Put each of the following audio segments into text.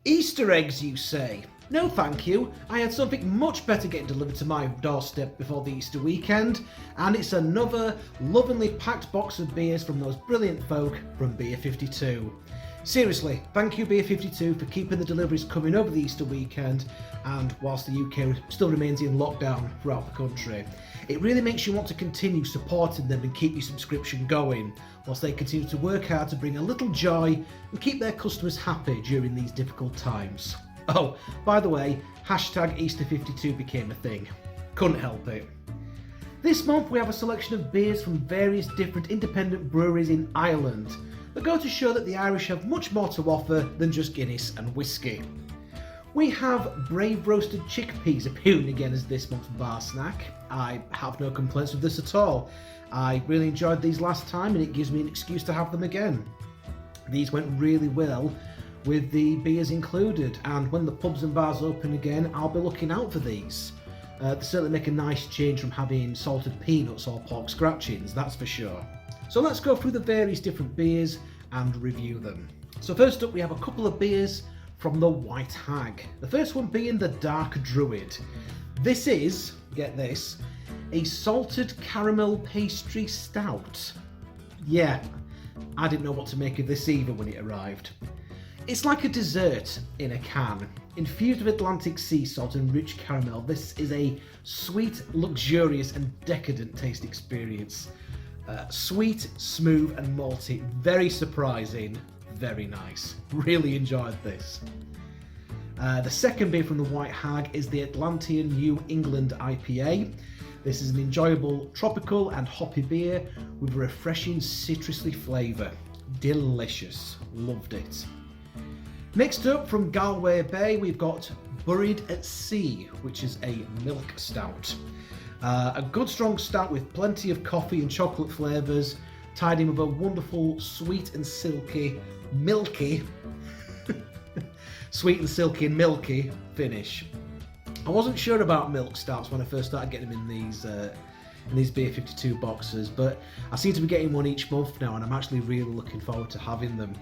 Easter eggs, you say? No thank you, I had something much better getting delivered to my doorstep before the Easter weekend, and it's another lovingly packed box of beers from those brilliant folk from Beer 52. Seriously, thank you Beer 52 for keeping the deliveries coming over the Easter weekend and whilst the UK still remains in lockdown throughout the country. It really makes you want to continue supporting them and keep your subscription going, whilst they continue to work hard to bring a little joy and keep their customers happy during these difficult times. Oh, by the way, hashtag Easter52 became a thing. Couldn't help it. This month we have a selection of beers from various different independent breweries in Ireland that go to show that the Irish have much more to offer than just Guinness and whiskey. We have Brave Roasted Chickpeas appearing again as this month's bar snack. I have no complaints with this at all. I really enjoyed these last time and it gives me an excuse to have them again. These went really well with the beers included, and when the pubs and bars open again, I'll be looking out for these. They certainly make a nice change from having salted peanuts or pork scratchings, that's for sure. So let's go through the various different beers and review them. So first up we have a couple of beers from the White Hag. The first one being the Dark Druid. This is, get this, a salted caramel pastry stout. Yeah, I didn't know what to make of this either when it arrived. It's like a dessert in a can. Infused with Atlantic sea salt and rich caramel, this is a sweet, luxurious and decadent taste experience. Sweet, smooth and malty, very surprising, very nice. Really enjoyed this. The second beer from the White Hag is the Atlantean New England IPA. This is an enjoyable tropical and hoppy beer with a refreshing citrusy flavour. Delicious, loved it. Next up from Galway Bay we've got Buried at Sea, which is a milk stout. A good strong stout with plenty of coffee and chocolate flavours, tied in with a wonderful sweet and silky, milky, sweet and silky and milky finish. I wasn't sure about milk stouts when I first started getting them in these Beer 52 boxes, but I seem to be getting one each month now and I'm actually really looking forward to having them.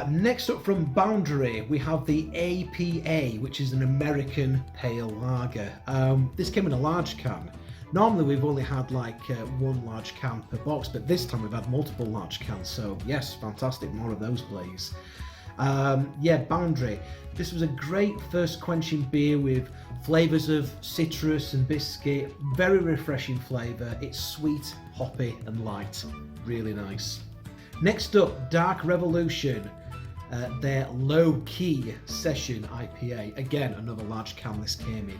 Next up from Boundary we have the APA, which is an American pale lager. This came in a large can. Normally we've only had like one large can per box, but this time we've had multiple large cans, so yes, fantastic, more of those please. Yeah, Boundary. This was a great first quenching beer with flavours of citrus and biscuit, very refreshing flavour. It's sweet, hoppy and light, really nice. Next up, Dark Revolution, their Low Key Session IPA. Again, another large can this came in.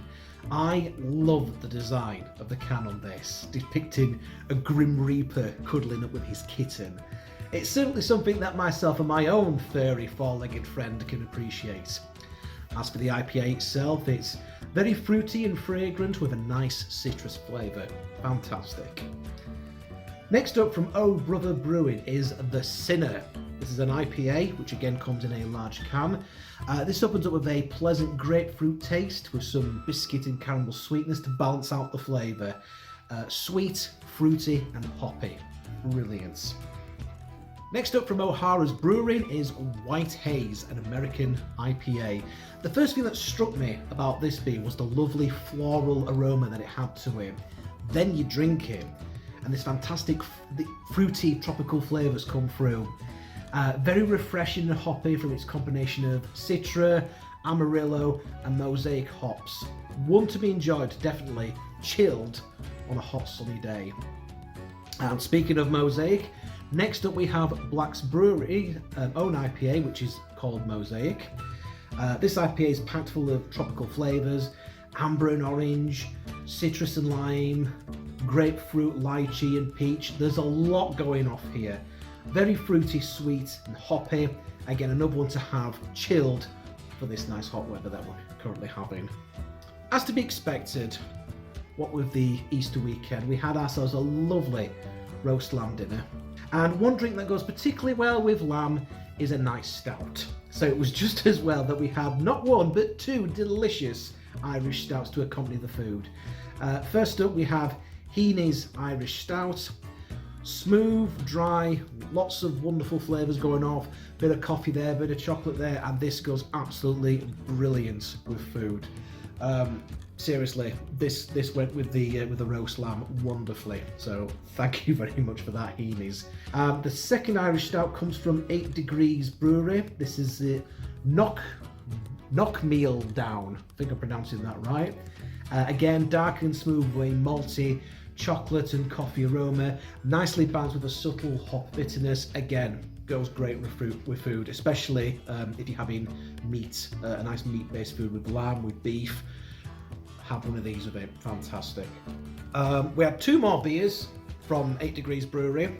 I love the design of the can on this, depicting a Grim Reaper cuddling up with his kitten. It's certainly something that myself and my own furry four-legged friend can appreciate. As for the IPA itself, it's very fruity and fragrant with a nice citrus flavour. Fantastic. Next up from Oh Brother Brewing is The Sinner. This is an IPA, which again comes in a large can. This opens up with a pleasant grapefruit taste with some biscuit and caramel sweetness to balance out the flavour. Sweet, fruity and hoppy. Brilliant. Next up from O'Hara's Brewing is White Haze, an American IPA. The first thing that struck me about this beer was the lovely floral aroma that it had to it. Then you drink it, and this fantastic fruity tropical flavours come through. Very refreshing and hoppy from its combination of Citra, Amarillo and Mosaic hops. One to be enjoyed, definitely, chilled on a hot sunny day. And speaking of Mosaic, next up we have Black's Brewery own IPA, which is called Mosaic. This IPA is packed full of tropical flavours, amber and orange, citrus and lime, grapefruit, lychee and peach. There's a lot going off here. Very fruity, sweet and hoppy. Again, another one to have chilled for this nice hot weather that we're currently having. As to be expected, what with the Easter weekend, we had ourselves a lovely roast lamb dinner. And one drink that goes particularly well with lamb is a nice stout. So it was just as well that we had not one but two delicious Irish stouts to accompany the food. First up we have Heaney's Irish Stout. Smooth, dry, lots of wonderful flavours going off, bit of coffee there, bit of chocolate there, and this goes absolutely brilliant with food. Seriously, this went with the roast lamb wonderfully. So thank you very much for that, Heaney's. The second Irish stout comes from 8 Degrees Brewery. This is the Knockmeal Down. I think I'm pronouncing that right. Again, dark and smooth, way malty, chocolate and coffee aroma, nicely balanced with a subtle hop bitterness. Again, goes great with food, especially if you're having meat, a nice meat-based food with lamb, with beef. Have one of these with it, fantastic. We had 2 more beers from 8 Degrees Brewery,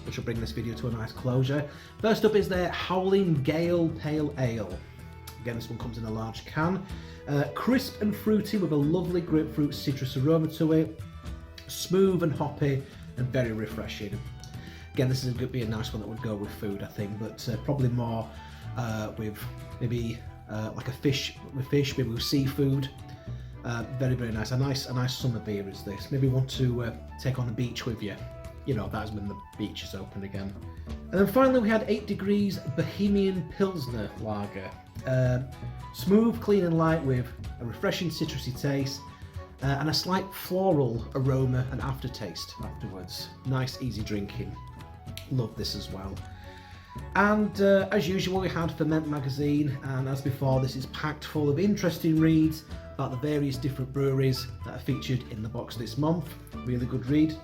which will bring this video to a nice closure. First up is their Howling Gale Pale Ale. Again, this one comes in a large can. Crisp and fruity with a lovely grapefruit citrus aroma to it. Smooth and hoppy and very refreshing. Again, this is going to be a nice one that would go with food, I think, but probably more with maybe like a fish, maybe with seafood. Very, very nice. A nice summer beer is this. Maybe want to take on the beach with you. You know, that's when the beach is open again. And then finally we had 8 Degrees Bohemian Pilsner Lager. Smooth, clean and light with a refreshing citrusy taste and a slight floral aroma and aftertaste afterwards. Nice, easy drinking. Love this as well. And as usual, we had Ferment Magazine, and as before, this is packed full of interesting reads about the various different breweries that are featured in the box this month. Really good read.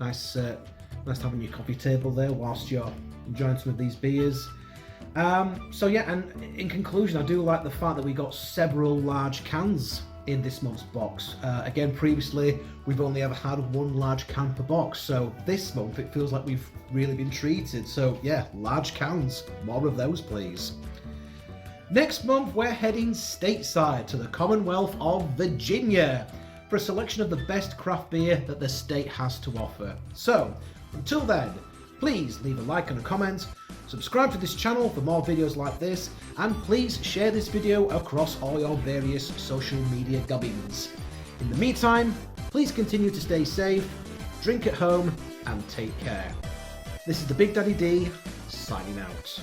Nice to have on your coffee table there whilst you're enjoying some of these beers. So yeah, and in conclusion, I do like the fact that we got several large cans in this month's box. Again, previously we've only ever had 1 large can per box, so this month it feels like we've really been treated. So yeah, large cans, more of those please. Next month we're heading stateside to the Commonwealth of Virginia for a selection of the best craft beer that the state has to offer. So until then, please leave a like and a comment, subscribe to this channel for more videos like this, and please share this video across all your various social media gubbins. In the meantime, please continue to stay safe, drink at home, and take care. This is the Big Daddy D, signing out.